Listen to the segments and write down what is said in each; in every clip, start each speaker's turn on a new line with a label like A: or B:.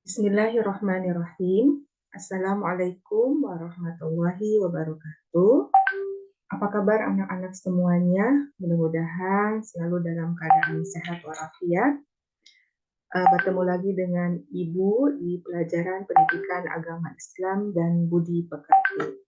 A: Bismillahirrahmanirrahim. Assalamualaikum warahmatullahi wabarakatuh. Apa kabar anak-anak semuanya? Mudah-mudahan selalu dalam keadaan sehat walafiat. Bertemu lagi dengan Ibu di pelajaran pendidikan agama Islam dan budi pekerti.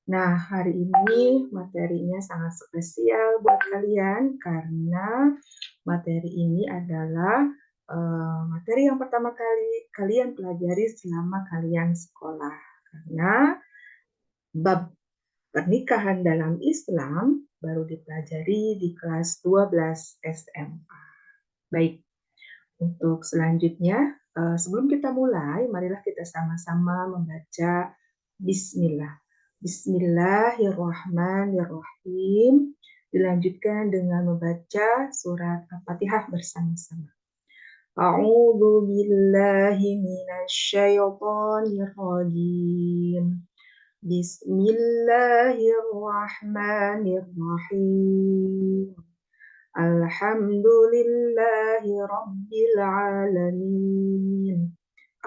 A: Nah, hari ini materinya sangat spesial buat kalian karena materi ini adalah materi yang pertama kali kalian pelajari selama kalian sekolah. Karena bab pernikahan dalam Islam baru dipelajari di kelas 12 SMA. Baik, untuk selanjutnya, sebelum kita mulai, marilah kita sama-sama membaca Bismillah. Bismillahirrahmanirrahim. Dilanjutkan dengan membaca surat Al-Fatihah bersama-sama. A'udzu billahi minasyaitonir rajim. Bismillahirrahmanirrahim. Alhamdulillahi rabbil alamin.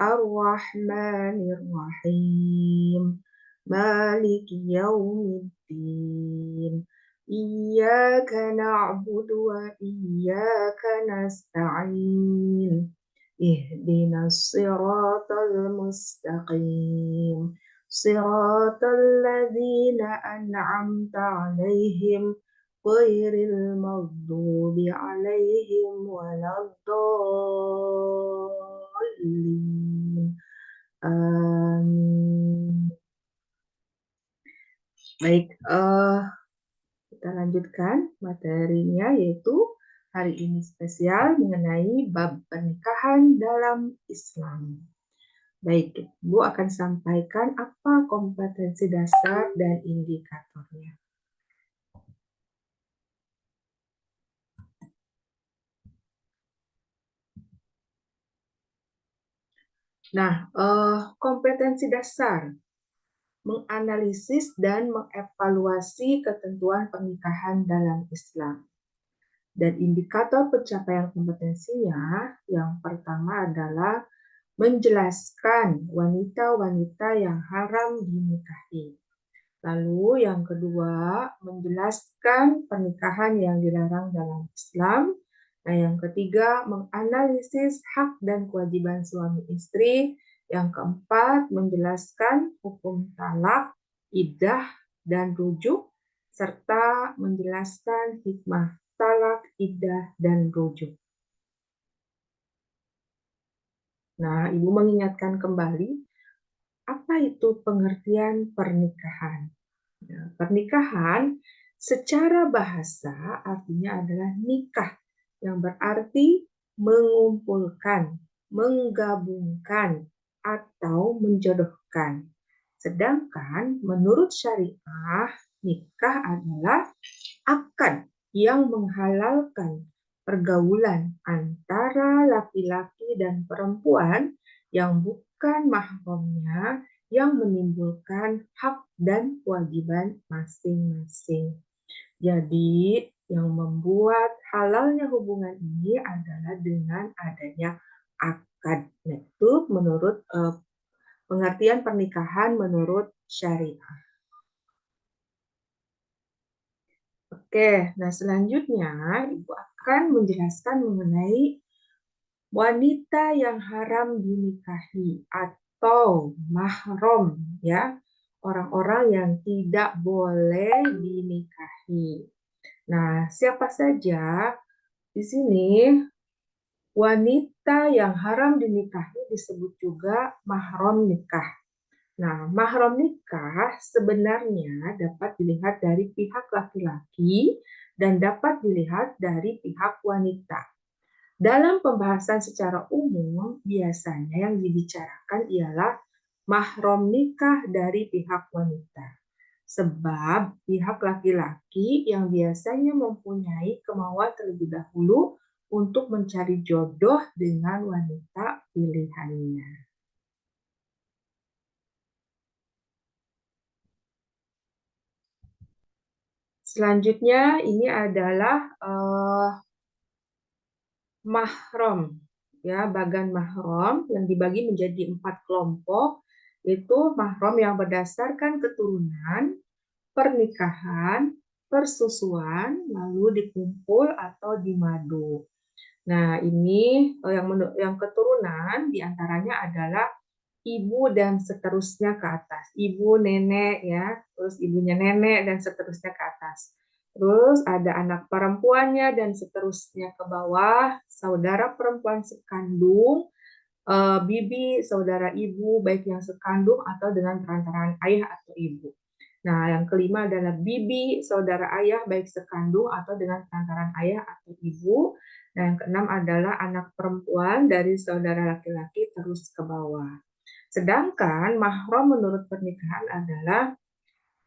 A: Ar-Rahmanir-Rahim. Maliki yaumiddin. Iyyaka na'budu wa iyyaka nasta'in. Ihdinas siratal mustaqim. Siratal ladzina an'amta 'alaihim ghairil maghdubi 'alaihim waladdallin. Amin. Baik, kita lanjutkan materinya, yaitu hari ini spesial mengenai bab pernikahan dalam Islam. Baik, Ibu akan sampaikan apa kompetensi dasar dan indikatornya. Nah, kompetensi dasar menganalisis dan mengevaluasi ketentuan pernikahan dalam Islam. Dan indikator pencapaian kompetensinya yang pertama adalah menjelaskan wanita-wanita yang haram dinikahi. Lalu yang kedua, menjelaskan pernikahan yang dilarang dalam Islam. Nah, yang ketiga, menganalisis hak dan kewajiban suami istri. Yang keempat, menjelaskan hukum talak, iddah, dan rujuk, serta menjelaskan hikmah talak, iddah, dan rujuk. Nah, Ibu mengingatkan kembali, apa itu pengertian pernikahan? Nah, pernikahan secara bahasa artinya adalah nikah, yang berarti mengumpulkan, menggabungkan, atau menjodohkan. Sedangkan menurut syariah, nikah adalah akad yang menghalalkan pergaulan antara laki-laki dan perempuan yang bukan mahramnya, yang menimbulkan hak dan kewajiban masing-masing. Jadi, yang membuat halalnya hubungan ini adalah dengan adanya akad. Itu menurut pengertian pernikahan menurut syariah. Oke, nah selanjutnya Ibu akan menjelaskan mengenai wanita yang haram dinikahi atau mahram, ya, orang-orang yang tidak boleh dinikahi. Nah, siapa saja di sini wanita yang haram dinikahi disebut juga mahram nikah. Nah, mahram nikah sebenarnya dapat dilihat dari pihak laki-laki dan dapat dilihat dari pihak wanita. Dalam pembahasan secara umum, biasanya yang dibicarakan ialah mahram nikah dari pihak wanita. Sebab pihak laki-laki yang biasanya mempunyai kemauan terlebih dahulu untuk mencari jodoh dengan wanita pilihannya. Selanjutnya ini adalah mahram, ya, bagan mahram yang dibagi menjadi 4 kelompok, itu mahram yang berdasarkan keturunan, pernikahan, persusuan, lalu dikumpul atau dimadu. Nah, ini yang keturunan diantaranya adalah ibu dan seterusnya ke atas. Ibu, nenek ya, terus ibunya nenek dan seterusnya ke atas. Terus ada anak perempuannya dan seterusnya ke bawah, saudara perempuan sekandung, bibi, saudara ibu, baik yang sekandung atau dengan perantaraan ayah atau ibu. Nah, yang kelima adalah bibi, saudara ayah, baik sekandung atau dengan perantaraan ayah atau ibu. Dan yang keenam adalah anak perempuan dari saudara laki-laki terus ke bawah. Sedangkan mahram menurut pernikahan adalah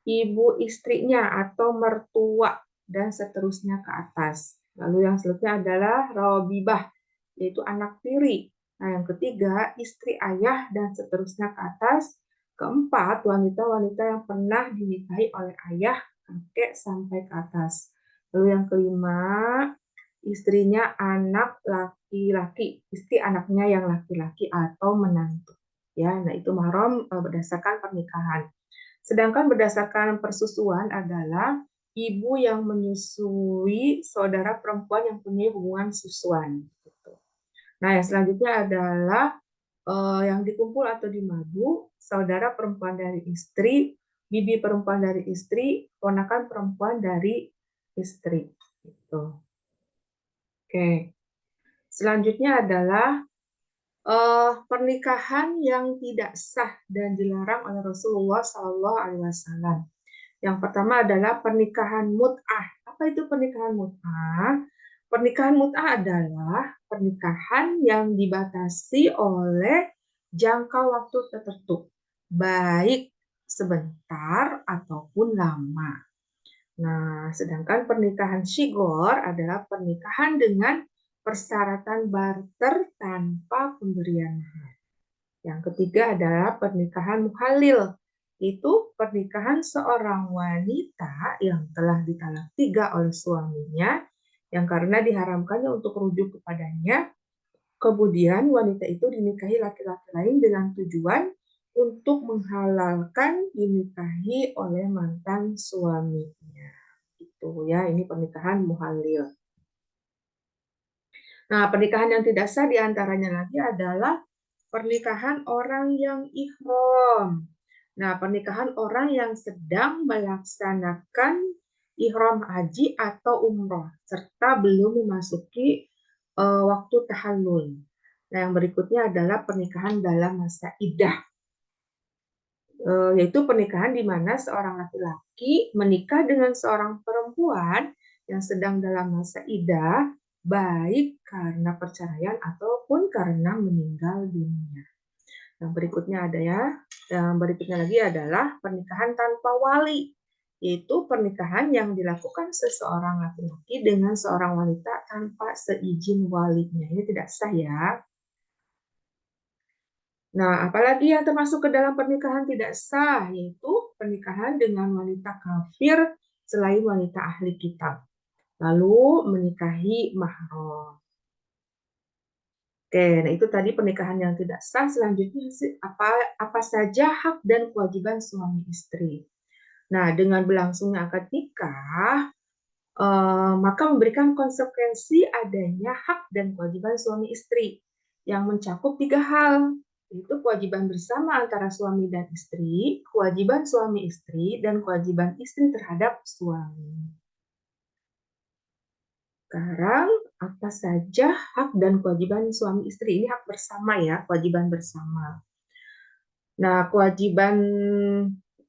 A: ibu istrinya atau mertua dan seterusnya ke atas. Lalu yang selanjutnya adalah rawabibah, yaitu anak tiri. Nah, yang ketiga, istri ayah dan seterusnya ke atas. Keempat, wanita-wanita yang pernah dinikahi oleh ayah, kakek sampai ke atas. Lalu yang kelima, istrinya anak laki-laki, istri anaknya yang laki-laki atau menantu. Ya, nah itu mahram berdasarkan pernikahan. Sedangkan berdasarkan persusuan adalah ibu yang menyusui saudara perempuan yang punya hubungan susuan. Gitu. Nah, yang selanjutnya adalah yang dikumpul atau dimadu, saudara perempuan dari istri, bibi perempuan dari istri, ponakan perempuan dari istri. Gitu. Oke. Selanjutnya adalah pernikahan yang tidak sah dan dilarang oleh Rasulullah SAW. Yang pertama adalah pernikahan mut'ah. Apa itu pernikahan mut'ah? Pernikahan mut'ah adalah pernikahan yang dibatasi oleh jangka waktu tertentu, baik sebentar ataupun lama. Nah, sedangkan pernikahan shigor adalah pernikahan dengan persyaratan barter tanpa pemberian mahar. Yang ketiga adalah pernikahan muhalil, itu pernikahan seorang wanita yang telah ditalak 3 oleh suaminya, yang karena diharamkannya untuk rujuk kepadanya, kemudian wanita itu dinikahi laki-laki lain dengan tujuan untuk menghalalkan dinikahi oleh mantan suaminya. Itu ya, ini pernikahan muhalil. Nah, pernikahan yang tidak sah diantaranya lagi adalah pernikahan orang yang ihram. Nah, pernikahan orang yang sedang melaksanakan ihram haji atau umroh, serta belum memasuki waktu tahallul. Nah, yang berikutnya adalah pernikahan dalam masa iddah, yaitu pernikahan di mana seorang laki-laki menikah dengan seorang perempuan yang sedang dalam masa iddah, baik karena perceraian ataupun karena meninggal dunia. Yang berikutnya ada ya, yang berikutnya lagi adalah pernikahan tanpa wali, yaitu pernikahan yang dilakukan seseorang laki-laki dengan seorang wanita tanpa seizin walinya. Ini tidak sah ya. Nah, apalagi yang termasuk ke dalam pernikahan tidak sah, yaitu pernikahan dengan wanita kafir selain wanita ahli kitab, lalu menikahi mahram. Oke, nah itu tadi pernikahan yang tidak sah. Selanjutnya apa saja hak dan kewajiban suami istri. Nah, dengan berlangsungnya akad nikah, maka memberikan konsekuensi adanya hak dan kewajiban suami istri yang mencakup 3 hal, yaitu kewajiban bersama antara suami dan istri, kewajiban suami istri, dan kewajiban istri terhadap suami. Sekarang, apa saja hak dan kewajiban suami istri? Ini hak bersama ya, kewajiban bersama. Nah, kewajiban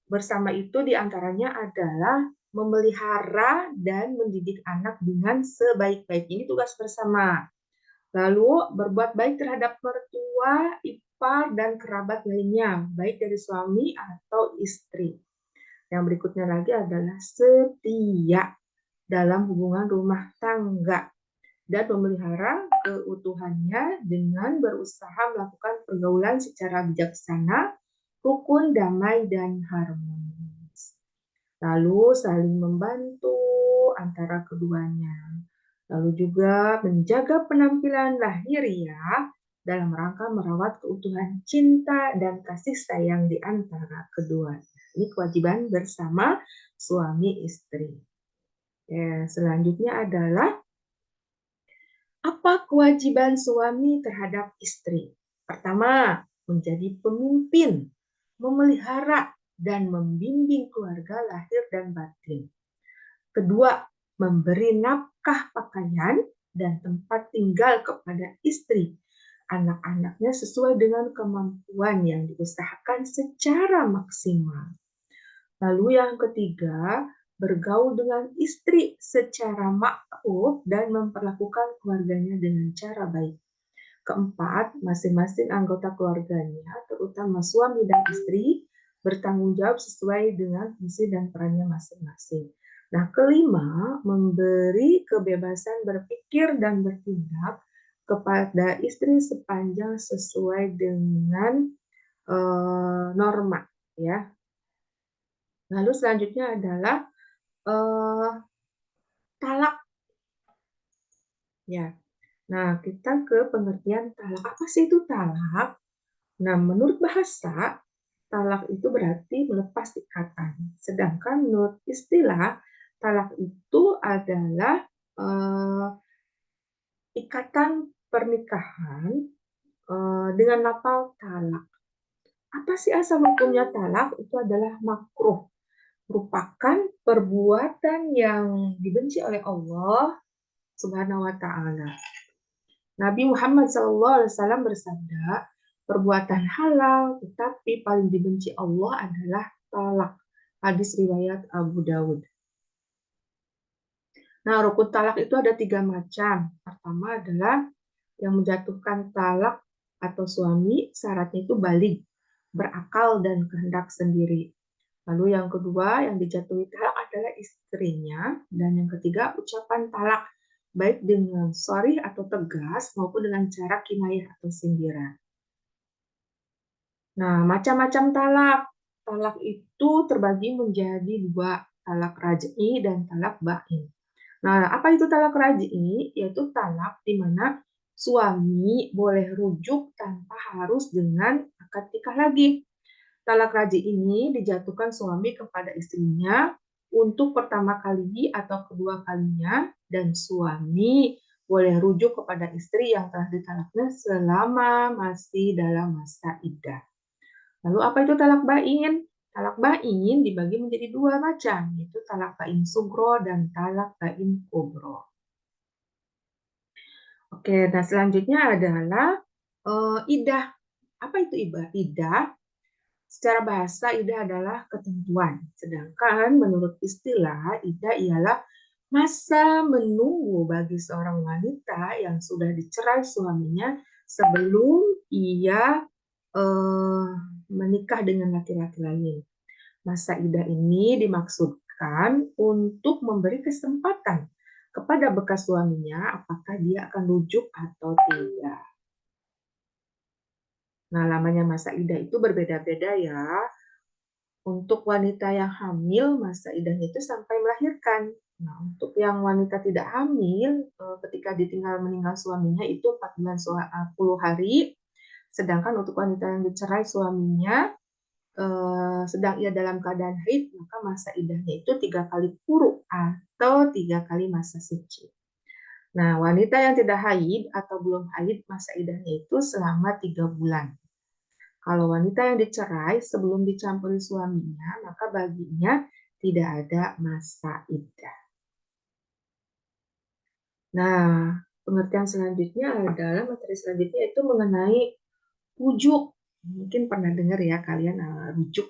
A: bersama itu diantaranya adalah memelihara dan mendidik anak dengan sebaik-baik. Ini tugas bersama. Lalu, berbuat baik terhadap mertua, ipar, dan kerabat lainnya, baik dari suami atau istri. Yang berikutnya lagi adalah setia dalam hubungan rumah tangga dan memelihara keutuhannya dengan berusaha melakukan pergaulan secara bijaksana, rukun, damai, dan harmonis. Lalu saling membantu antara keduanya. Lalu juga menjaga penampilan lahiriah dalam rangka merawat keutuhan cinta dan kasih sayang di antara keduanya. Ini kewajiban bersama suami istri. Ya, selanjutnya adalah apa kewajiban suami terhadap istri? Pertama, menjadi pemimpin, memelihara dan membimbing keluarga lahir dan batin. Kedua, memberi nafkah pakaian dan tempat tinggal kepada istri, anak-anaknya sesuai dengan kemampuan yang diusahakan secara maksimal. Lalu yang ketiga, bergaul dengan istri secara makruf dan memperlakukan keluarganya dengan cara baik. Keempat, masing-masing anggota keluarganya, terutama suami dan istri, bertanggung jawab sesuai dengan fungsi dan perannya masing-masing. Nah, kelima, memberi kebebasan berpikir dan bertindak kepada istri sepanjang sesuai dengan norma, ya. Lalu selanjutnya adalah talak, ya. Nah, kita ke pengertian talak. Apa sih itu talak? Nah, menurut bahasa, talak itu berarti melepas ikatan. Sedangkan menurut istilah, talak itu adalah ikatan pernikahan dengan lafal talak. Apa sih asal hukumnya talak? Itu adalah makruh, merupakan perbuatan yang dibenci oleh Allah Subhanahu wa taala. Nabi Muhammad SAW bersabda, perbuatan halal tetapi paling dibenci Allah adalah talak. Hadis riwayat Abu Dawud. Nah, rukun talak itu ada 3 macam. Pertama adalah yang menjatuhkan talak atau suami, syaratnya itu balik, berakal dan kehendak sendiri. Lalu yang kedua, yang dijatuhi talak adalah istrinya. Dan yang ketiga, ucapan talak, baik dengan sharih atau tegas maupun dengan cara kinayah atau sindiran. Nah, macam-macam talak. Talak itu terbagi menjadi 2, talak raj'i dan talak ba'in. Nah, apa itu talak raj'i? Yaitu talak di mana suami boleh rujuk tanpa harus dengan akad nikah lagi. Talak raj'i ini dijatuhkan suami kepada istrinya untuk pertama kali atau kedua kalinya, dan suami boleh rujuk kepada istri yang telah ditalaknya selama masih dalam masa iddah. Lalu apa itu talak bain? Talak bain dibagi menjadi 2 macam, yaitu talak bain sugro dan talak bain kubro. Oke, nah selanjutnya adalah iddah. Apa itu iddah? Secara bahasa, iddah adalah ketentuan. Sedangkan menurut istilah, iddah ialah masa menunggu bagi seorang wanita yang sudah dicerai suaminya sebelum ia menikah dengan laki-laki lain. Masa iddah ini dimaksudkan untuk memberi kesempatan kepada bekas suaminya apakah dia akan rujuk atau tidak. Nah, lamanya masa iddah itu berbeda-beda ya. Untuk wanita yang hamil, masa iddahnya itu sampai melahirkan. Nah, untuk yang wanita tidak hamil, ketika ditinggal meninggal suaminya itu 4 bulan 10 hari. Sedangkan untuk wanita yang dicerai suaminya, sedang ia dalam keadaan haid, maka masa iddahnya itu 3 kali quru atau 3 kali masa suci. Nah, wanita yang tidak haid atau belum haid, masa iddahnya itu selama 3 bulan. Kalau wanita yang dicerai sebelum dicampuri suaminya, maka baginya tidak ada masa iddah. Nah, pengertian selanjutnya adalah materi selanjutnya itu mengenai rujuk. Mungkin pernah dengar ya kalian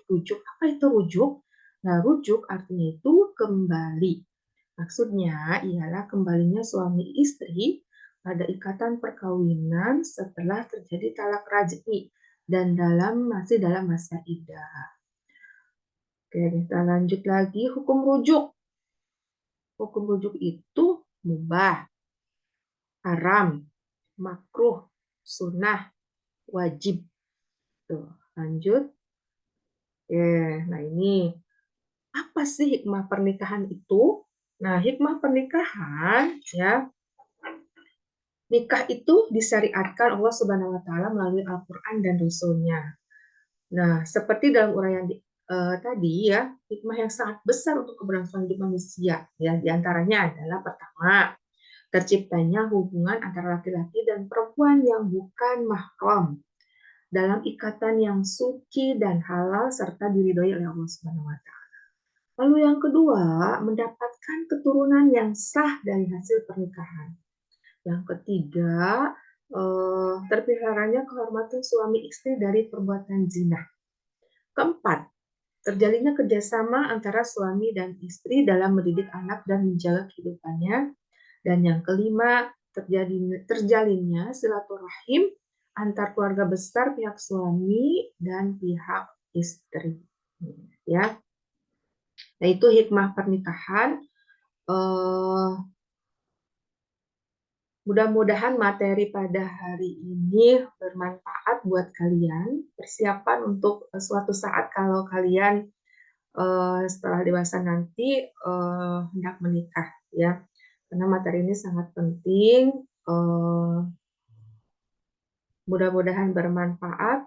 A: rujuk. Apa itu rujuk? Nah, rujuk artinya itu kembali. Maksudnya ialah kembalinya suami istri pada ikatan perkawinan setelah terjadi talak raj'i dan masih dalam masa iddah. Oke, kita lanjut lagi hukum rujuk. Hukum rujuk itu mubah, haram, makruh, sunnah, wajib. Tuh, lanjut. Nah ini apa sih hikmah pernikahan itu? Nah, hikmah pernikahan ya Nikah itu disyariatkan Allah Subhanahu wa taala melalui Al-Qur'an dan Rasul-Nya. Nah, seperti dalam uraian tadi ya, hikmah yang sangat besar untuk keberlangsungan hidup manusia ya, diantaranya adalah pertama, terciptanya hubungan antara laki-laki dan perempuan yang bukan mahram dalam ikatan yang suci dan halal serta diridhoi oleh Allah Subhanahu wa taala. Lalu yang kedua, mendapatkan keturunan yang sah dari hasil pernikahan. Yang ketiga, terpeliharanya kehormatan suami istri dari perbuatan zina. Keempat, terjalinnya kerjasama antara suami dan istri dalam mendidik anak dan menjaga kehidupannya. Dan yang kelima, terjalinnya silaturahim antar keluarga besar pihak suami dan pihak istri. Ya, nah itu hikmah pernikahan. Mudah-mudahan materi pada hari ini bermanfaat buat kalian. Persiapan untuk suatu saat kalau kalian setelah dewasa nanti hendak menikah ya. Karena materi ini sangat penting. Mudah-mudahan bermanfaat.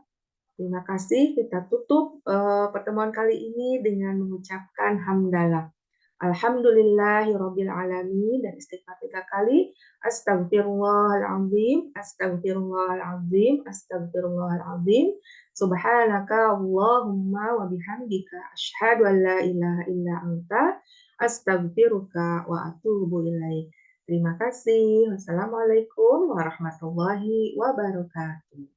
A: Terima kasih. Kita tutup pertemuan kali ini dengan mengucapkan hamdalah. Alhamdulillahirabbil alamin dan istighfar 3 kali. Astagfirullahalazim, astagfirullahalazim, astagfirullahalazim. Subhanaka Allahumma wa bihamdika asyhadu an la ilaha illa anta astagfiruka wa atubu ilaik. Terima kasih. Wassalamualaikum warahmatullahi wabarakatuh.